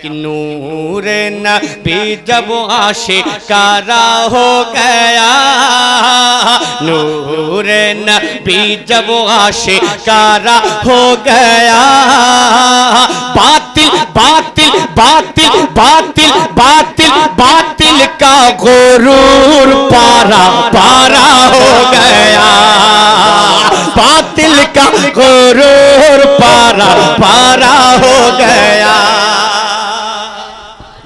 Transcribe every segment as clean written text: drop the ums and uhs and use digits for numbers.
कि नूर नबी जब आशिकारा हो गया, नूर नबी जब आशिकारा हो गया, बातिल बातिल बातिल बातिल बातिल बातिल का गुरूर पारा पारा हो गया, बातिल का गुरूर पारा पारा हो गया।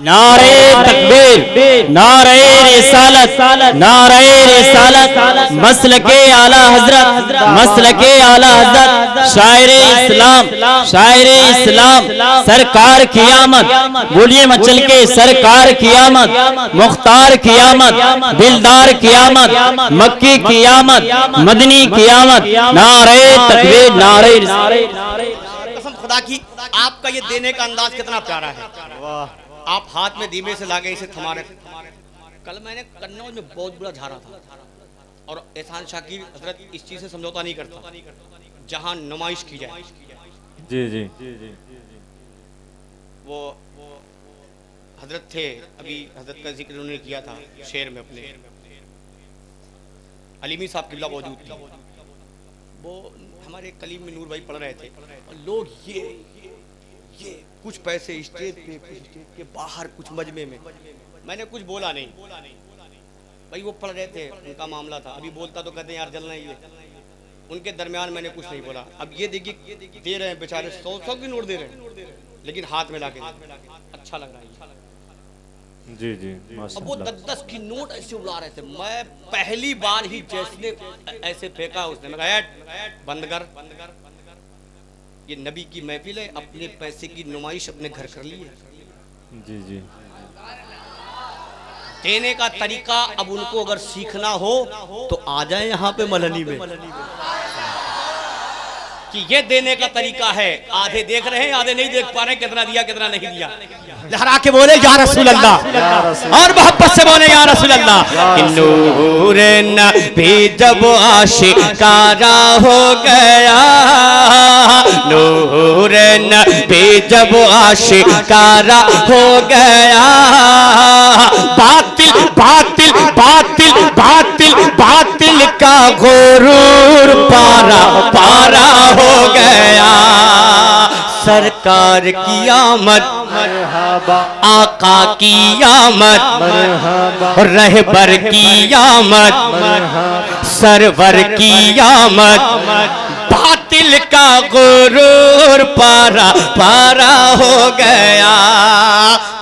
नारे तकबीर, नारे रिसालत, नारे रिसालत, मसलके आला हजरत, मसलके आला हजरत, शायरे इस्लाम, शायरे इस्लाम, सरकार की आमद, बोलिए मचल के सरकार की आमद, मुख्तार की आमद, दिलदार की आमद, मक्की की आमद, मदनी की आमद, नारे तकबीर, नारे कसम खुदा की आपका ये देने का अंदाज कितना प्यारा है। आप हाथ में दीमे से लागे इसे थमा रहे। कल मैंने कन्नौज में बहुत बुरा झाड़ा था और एहसान शाकिर हजरत इस चीज से समझौता नहीं करता, जहां नुमाइश की जाए। जी जी वो हजरत थे, अभी हजरत का जिक्र उन्होंने किया था शेर में अपने, अलीमी साहब किबला मौजूद थे। वो हमारे कलीम में नूर भाई पढ़ रहे थे और लोग ये कुछ पैसे स्टेज पे, कुछ स्टेज के बाहर, कुछ मजमे में। मैंने कुछ बोला नहीं भाई, वो पढ़ रहे थे, उनका मामला था। अभी बोलता तो कहते हैं यार जलना ही है। उनके दरमियान मैंने कुछ नहीं बोला। अब ये देखिए दे रहे हैं बेचारे, 100 की नोट दे रहे हैं, लेकिन हाथ में लाके अच्छा लग रहा है जी जी। अब वो 10 की नोट ऐसे उड़ा रहे थे। मैं पहली बार ही जैसे ऐसे फेंका उसने, मैं कहा बंद कर, ये नबी की महफिल है, अपने पैसे की नुमाइश अपने घर कर ली है। जी जी। देने का तरीका अब उनको अगर सीखना हो तो आ जाए यहाँ पे मलहनी में, कि ये देने का तरीका है। आधे देख रहे हैं, आधे नहीं देख पा रहे, कितना दिया कितना नहीं दिया। लहरा के बोले या रसूल अल्लाह, और मोहब्बत से बोले या रसूल अल्लाह। कि नूर नबी जब आशिकारा हो गया, नूर नबी जब आशिकारा हो गया, बातिल बातिल बातिल बातिल बातिल का गुरूर पारा पारा हो गया। सरकार की आमद, आका की आमद, रहबर की आमद, सरवर की आमद, बातिल का गुरूर पारा पारा हो गया।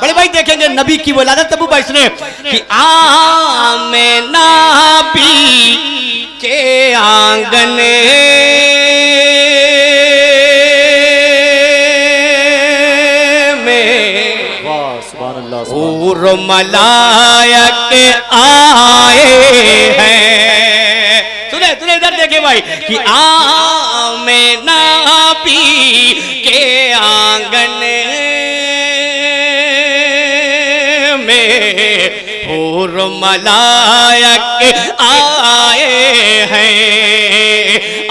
बड़े भाई देखेंगे नबी की वलादत अबू बैस ने कि आमेना भी के आंगने हूर मलायक आए हैं। सुने सुने इधर देखे भाई कि आमेना भी के आंगन में हूर मलायक आए हैं।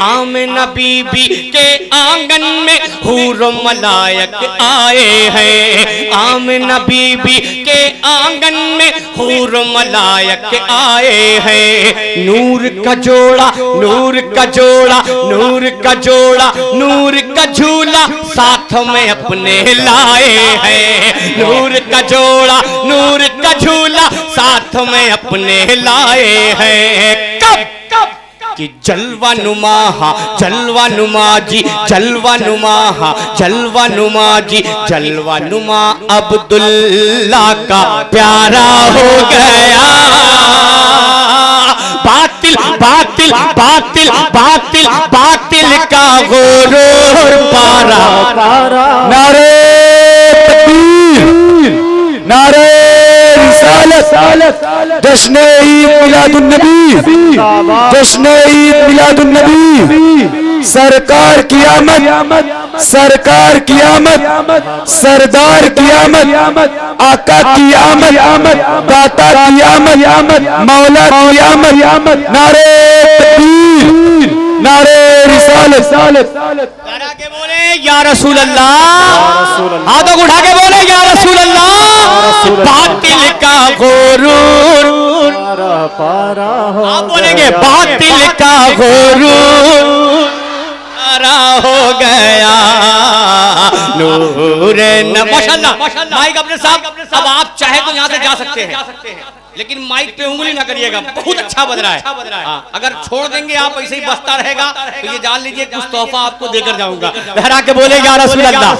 आमिना बीबी के आंगन में हूर मलायक आए हैं। आमिना बीबी के आंगन में हूर मलायक आए हैं। नूर का जोड़ा, नूर का जोड़ा, नूर का जोड़ा, नूर का झूला साथ में अपने लाए हैं। नूर का जोड़ा, नूर का झूला साथ में अपने लाए हैं। कब कि जलवा नुमा, जलवा नुमा जी, जलवा नुमा, जलवा नुमा जी, जलवा नुमा अब्दुल्ला का प्यारा हो गया। बातिल बातिल बातिल बातिल बातिल का गुरूर पारा पारा। नारे तकबीर, नारे रिसालत, जश्न ईद मिलादुन्नबी, जश्न ईद मिलादुन्नबी। सरकार की आमद, सरकार की आमद, सरदार की आमद, आका की आमद, दाता की आमद, मौला की आमद। नारे तकबीर, नारे रिसालत। के बोले या रसूल अल्लाह, हाथों उठा के बोले या रसूल बातिल का गुरूर आप बोलेंगे बातिल का गुरूर हो गया नूर माशाल्लाह। माइक अपने साथ, अब आप चाहे तो यहाँ से जा सकते हैं, लेकिन माइक पे उंगली ना करिएगा, बहुत अच्छा बज रहा है। अगर छोड़ देंगे आप ऐसे ही बजता रहेगा तो ये जान लीजिए कुछ तोहफा आपको देकर जाऊंगा। लहरा के बोले या रसूल अल्लाह,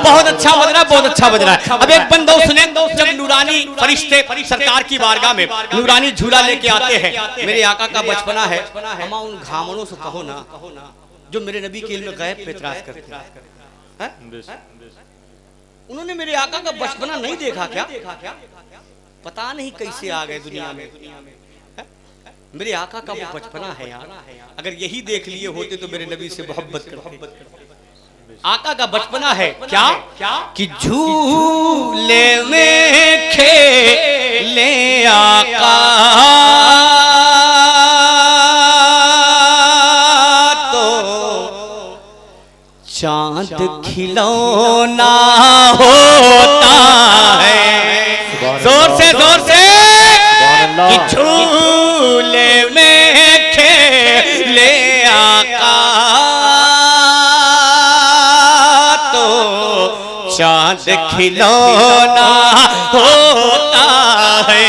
बहुत अच्छा बज रहा है, बहुत अच्छा बज रहा है। अब एक बंदा सुने, जब नूरानी फरिश्ते सरकार की बारगाह में नूरानी झूला लेके आते हैं, मेरे आका का बचपना है, अमा उन घामनों से कहो ना जो मेरे नबी के इल्म गैब पे इतराज करते हैं। उन्होंने मेरे आका का बचपना नहीं देखा क्या? पता नहीं कैसे आ गए दुनिया में। मेरे आका का वो बचपना है यार, अगर यही देख लिए होते तो मेरे नबी से मोहब्बत करते। आका का बचपना है क्या कि झूले में खेले आका चांद खिलौना होता है। जोर से कि झूले में खेले आका तो चांद खिलौना होता है।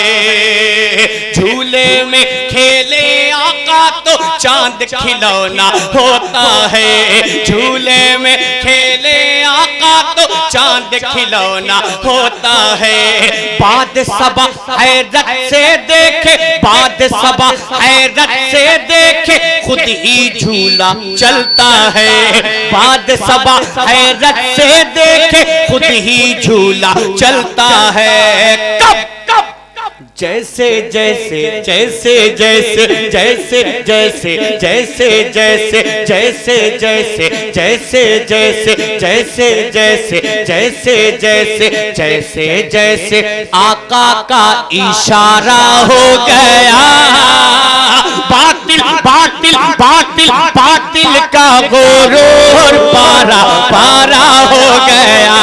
झूले में खेले आका तो चांद खिलौना होता है। झूले में खेले आका तो चांद खिलौना होता है। बाद सबा हैरत से देखे, बाद सबा हैरत से देखे खुद ही झूला चलता है। बाद सबा हैरत से देखे खुद ही झूला चलता है। कब जैसे जैसे जैसे जैसे जैसे जैसे जैसे जैसे जैसे जैसे जैसे जैसे जैसे जैसे जैसे जैसे जैसे जैसे आका का इशारा हो गया। बातिल बातिल बातिल बातिल का गुरूर पारा पारा हो गया।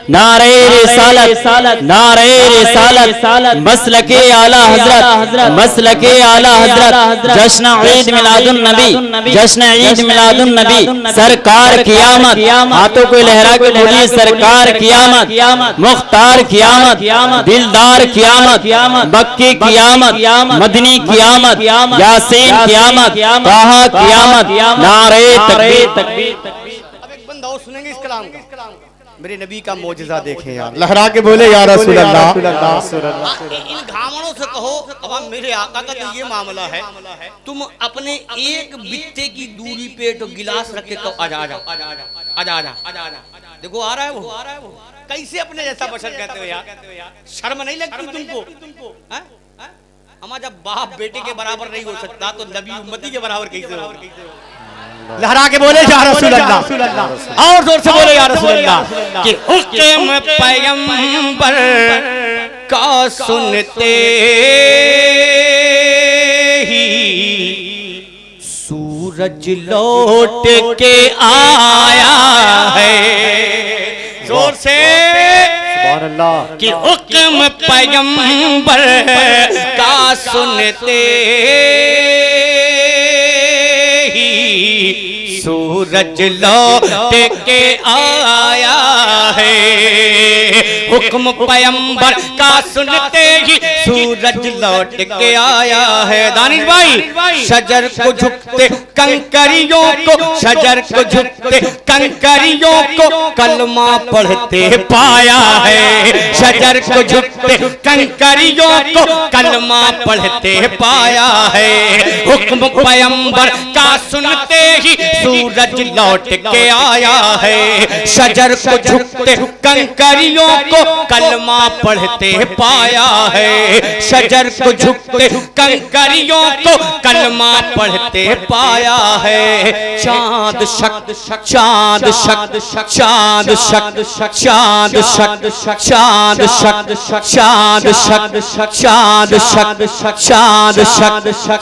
नारे रिसालत नारे रिसालत मसलके आला हजरत मसलके आला हजरत जश्न ईद मिलादुन नबी जश्न ईद मिलादुन नबी सरकार कियामत। हाथों को लहरा के बोलिए सरकार कियामत, मुख्तार कियामत, दिलदार कियामत, मक्की कियामत, मदनी कियामत, यासीन कियामत, ताहा कियामत। नारे तकबीर। अब एक बंदा और सुनेंगे इस कलाम का। मेरे नबी का मौजज़ा देखें यार, लहरा के बोले या रसूल अल्लाह। इन घामों से कहो अब मेरे आका का तो ये मामला है, तुम अपने एक बित्ते की दूरी पे तो गिलास रख के आजा आजा आजा आजा आजा। देखो आ रहा है वो, कैसे अपने जैसा बशर कहते हो यार, शर्म नहीं लगती तुमको? हमारा जब बाप बेटे के बराबर नहीं हो सकता तो नबी उम्मती के बराबर कैसे हो? लहरा के बोले या रसूल अल्लाह, और जोर से बोले या रसूल अल्लाह कि हुक्म पैगंबर का सुनते ही सूरज लौट के आया है। जोर से कि हुक्म पैगंबर का सुनते सूरज लौट के आया है। हुक्म पैगंबर का सुनते ही सूरज लौट के आया है। दानिश भाई, शजर को झुकते कंकरियों को, शजर को झुकते कंकरियों को कलमा पढ़ते पाया है। शजर को झुकते कंकरियों को कलमा पढ़ते पाया है। हुक्म पैगंबर का सुनते ही सूरज लौट के आया है। शजर को झुकते कंकरियों को कलमा पढ़ते पाया है। शजर को झुकते कंकरियों को कलमा पढ़ते पाया है। चांद शक्त चांद शक्त चांद शक्त चांद शक्त चांद शक्त चांद शक्त चांद शक्त चांद शक्त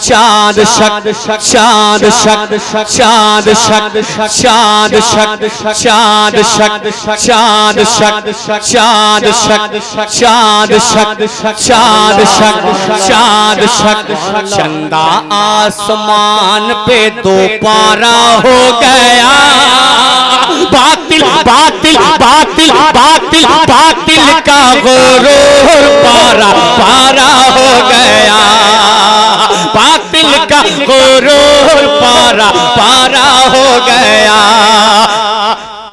चांद शक्त चांद शक्त चांद शक चांद शक चांद शक चांद शक चांद शक चांद शक चांद शक चांद शक चंदा आसमान पे दो पारा हो गया बातिल बातिल बातिल बातिल बातिल का गुरूर पारा पारा हो गया बातिल का गुरूर पारा